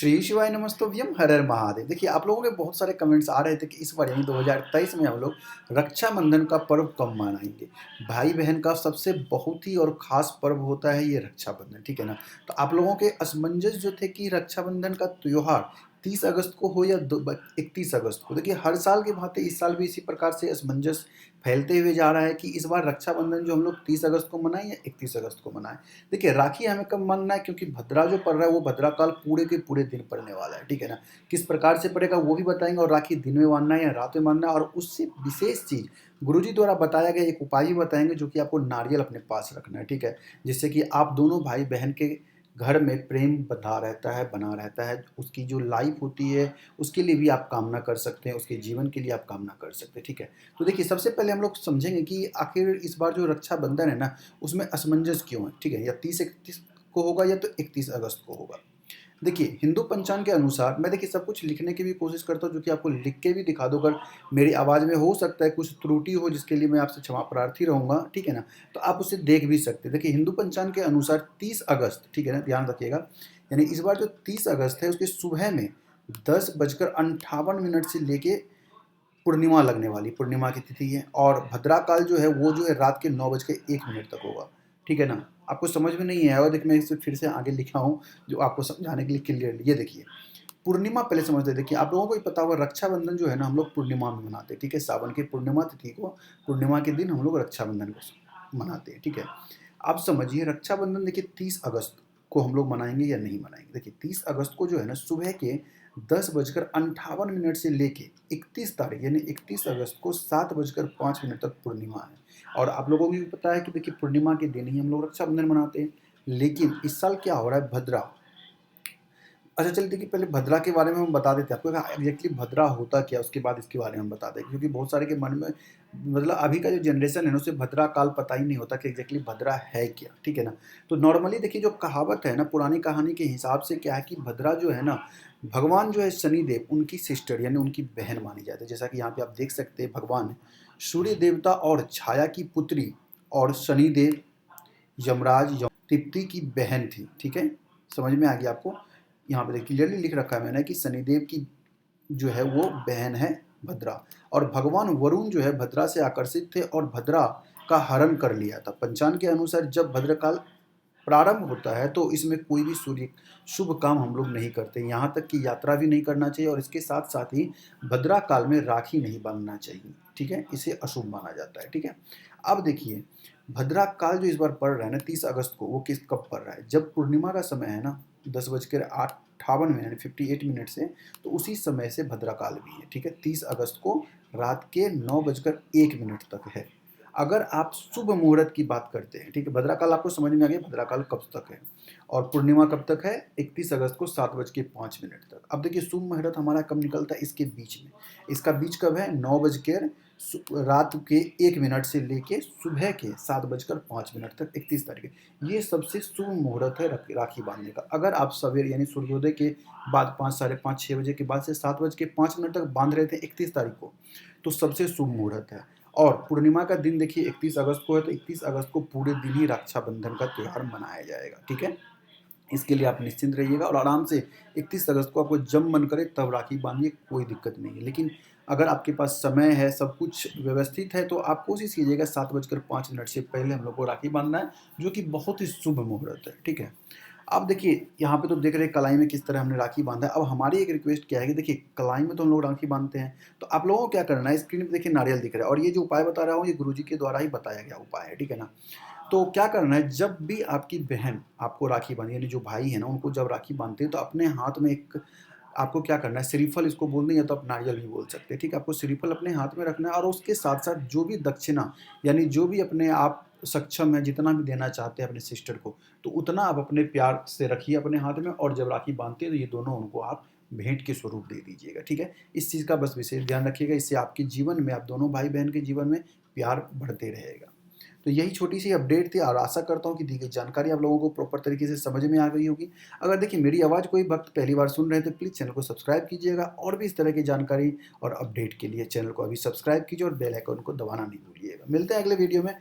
श्री शिवाय नमस्तुभ्यम हर हर महादेव। देखिए आप लोगों के बहुत सारे कमेंट्स आ रहे थे कि इस बार यानी 2023 में हम लोग रक्षाबंधन का पर्व कब मनाएंगे। भाई बहन का सबसे बहुत ही और ख़ास पर्व होता है ये रक्षाबंधन, ठीक है ना। तो आप लोगों के असमंजस जो थे कि रक्षाबंधन का त्यौहार 30 अगस्त को हो या 31 अगस्त को। देखिए हर साल की भांति इस साल भी इसी प्रकार से असमंजस फैलते हुए जा रहा है कि इस बार रक्षाबंधन जो हम लोग 30 अगस्त को मनाएं या 31 अगस्त को मनाएं। देखिए राखी हमें कब मानना है, क्योंकि भद्रा जो पड़ रहा है वो भद्रा काल पूरे के पूरे दिन पड़ने वाला है, ठीक है ना। किस प्रकार से पड़ेगा वो भी बताएंगे, और राखी दिन में मानना है या रात में मानना है, और उससे विशेष चीज़ गुरुजी द्वारा बताया गया एक उपाय भी बताएंगे जो कि आपको नारियल अपने पास रखना है, ठीक है। जिससे कि आप दोनों भाई बहन के घर में प्रेम बना रहता है। उसकी जो लाइफ होती है उसके लिए भी आप कामना कर सकते हैं, उसके जीवन के लिए आप कामना कर सकते हैं, ठीक है। तो देखिए सबसे पहले हम लोग समझेंगे कि आखिर इस बार जो रक्षाबंधन है ना उसमें असमंजस क्यों है, ठीक है। या 30-31 को होगा या तो 31 अगस्त को होगा। देखिए हिंदू पंचांग के अनुसार मैं देखिए सब कुछ लिखने की भी कोशिश करता हूँ जो कि आपको लिख के भी दिखा दूँ। अगर मेरी आवाज़ में हो सकता है कुछ त्रुटि हो जिसके लिए मैं आपसे क्षमा प्रार्थी रहूँगा, ठीक है ना। तो आप उसे देख भी सकते हैं। देखिए हिंदू पंचांग के अनुसार 30 अगस्त, ठीक है ना, ध्यान रखिएगा। यानी इस बार जो 30 अगस्त है उसके सुबह में 10:58 से लेके पूर्णिमा लगने वाली पूर्णिमा की तिथि है, और भद्रा काल जो है वो जो है रात के 9:01 तक होगा, ठीक है ना। आपको समझ में नहीं आया, देखिए मैं इसे फिर से आगे लिखा हूँ जो आपको समझाने के लिए क्लियरली। ये देखिए पूर्णिमा पहले समझते हैं। देखिए आप लोगों को ही पता होगा रक्षाबंधन जो है ना हम लोग पूर्णिमा में मनाते हैं, ठीक है। सावन की पूर्णिमा तिथि को, पूर्णिमा के दिन हम लोग रक्षाबंधन को मनाते हैं, ठीक है। आप समझिए रक्षाबंधन देखिए 30 अगस्त को हम लोग मनाएंगे या नहीं मनाएंगे। देखिए 30 अगस्त को जो है ना सुबह के 10:58 से लेके 31 तारीख यानी 31 अगस्त को 7:05 तक पूर्णिमा है। और आप लोगों को भी पता है कि देखिए पूर्णिमा के दिन ही हम लोग रक्षाबंधन मनाते हैं। लेकिन इस साल क्या हो रहा है, भद्रा। अच्छा चलिए देखिए पहले भद्रा के बारे में हम बता देते हैं आपको एग्जैक्टली भद्रा होता क्या, उसके बाद इसके बारे में हम बता दें, क्योंकि बहुत सारे के मन में मतलब अभी का जो जनरेशन है ना उसे भद्रा काल पता ही नहीं होता कि एग्जैक्टली भद्रा है क्या, ठीक है ना। तो नॉर्मली देखिए जो कहावत है ना पुरानी कहानी के हिसाब से क्या है कि भद्रा जो है ना भगवान जो है शनिदेव उनकी सिस्टर यानी उनकी बहन मानी जाती है। जैसा कि यहाँ पे आप देख सकते हैं भगवान सूर्य देवता और छाया की पुत्री और शनिदेव यमराज तृप्ति की बहन थी, ठीक है। समझ में आ गया आपको। यहाँ पे क्लियरली लिख रखा है मैंने कि शनिदेव की जो है वो बहन है भद्रा, और भगवान वरुण जो है भद्रा से आकर्षित थे और भद्रा का हरण कर लिया था। पंचांग के अनुसार जब भद्रकाल प्रारंभ होता है तो इसमें कोई भी सूर्य शुभ काम हम लोग नहीं करते, यहाँ तक कि यात्रा भी नहीं करना चाहिए, और इसके साथ साथ ही भद्रा काल में राखी नहीं बांधना चाहिए, ठीक है। इसे अशुभ माना जाता है, ठीक है। अब देखिए भद्रा काल जो इस बार पड़ रहा है ना 30 अगस्त को, वो किस कब पड़ रहा है, जब पूर्णिमा का समय है ना 10:58 यानी 58 से, तो उसी समय से भद्रा काल भी है, ठीक है। 30 अगस्त को रात के 9:01 तक है। अगर आप शुभ मुहूर्त की बात करते हैं, ठीक है, भद्रा काल आपको समझ में आ गया भद्रा काल कब तक है, और पूर्णिमा कब तक है 31 अगस्त को 7:05 तक। अब देखिए शुभ मुहूर्त हमारा कब निकलता है, इसके बीच में। इसका बीच कब है, 9 बजकर रात के 1 से लेके सुबह के 7:05 तक 31 तारीख है। ये सबसे शुभ मुहूर्त है राखी बांधने का। अगर आप सवेरे यानी सूर्योदय के बाद 5, साढ़े 5, 6 बजे के बाद से 7:05 तक बांध रहे थे 31 तारीख को, तो सबसे शुभ मुहूर्त है। और पूर्णिमा का दिन देखिए 31 अगस्त को है, तो 31 अगस्त को पूरे दिन ही रक्षाबंधन का त्यौहार मनाया जाएगा, ठीक है। इसके लिए आप निश्चिंत रहिएगा और आराम से 31 अगस्त को आपको जब मन करे तब राखी बांधिए, कोई दिक्कत नहीं है। लेकिन अगर आपके पास समय है, सब कुछ व्यवस्थित है, तो आप कोशिश कीजिएगा 7:05 से पहले हम लोग को राखी बांधना है, जो कि बहुत ही शुभ मुहूर्त है, ठीक है। अब देखिए यहाँ पे तो देख रहे हैं कलाई में किस तरह हमने राखी बांधा है। अब हमारी एक रिक्वेस्ट क्या है कि देखिए कलाई में तो हम लोग राखी बांधते हैं, तो आप लोगों को क्या करना है, स्क्रीन पे देखिए नारियल दिख रहा है, और ये जो उपाय बता रहा हूँ ये गुरुजी के द्वारा ही बताया गया उपाय है, ठीक है ना। तो क्या करना है, जब भी आपकी बहन आपको राखी बांधे यानी जो भाई है ना उनको जब राखी बांधते हैं तो अपने हाथ में एक आपको क्या करना है, श्रीफल इसको बोलते हैं या तो आप नारियल भी बोल सकते हैं, ठीक है। आपको श्रीफल अपने हाथ में रखना है, और उसके साथ साथ जो भी दक्षिणा यानी जो भी अपने आप सक्षम है जितना भी देना चाहते हैं अपने सिस्टर को, तो उतना आप अपने प्यार से रखिए अपने हाथ में, और जब राखी बांधते हैं तो ये दोनों उनको आप भेंट के स्वरूप दे दीजिएगा, ठीक है। इस चीज़ का बस विशेष ध्यान रखिएगा, इससे आपके जीवन में आप दोनों भाई बहन के जीवन में प्यार बढ़ते रहेगा। तो यही छोटी सी अपडेट थी, और आशा करता हूँ कि दी गई जानकारी आप लोगों को प्रॉपर तरीके से समझ में आ गई होगी। अगर देखिए मेरी आवाज़ कोई भक्त पहली बार सुन रहे थे प्लीज़ चैनल को सब्सक्राइब कीजिएगा, और भी इस तरह की जानकारी और अपडेट के लिए चैनल को अभी सब्सक्राइब कीजिए और बेल आइकन को दबाना नहीं भूलिएगा। मिलते हैं अगले वीडियो में,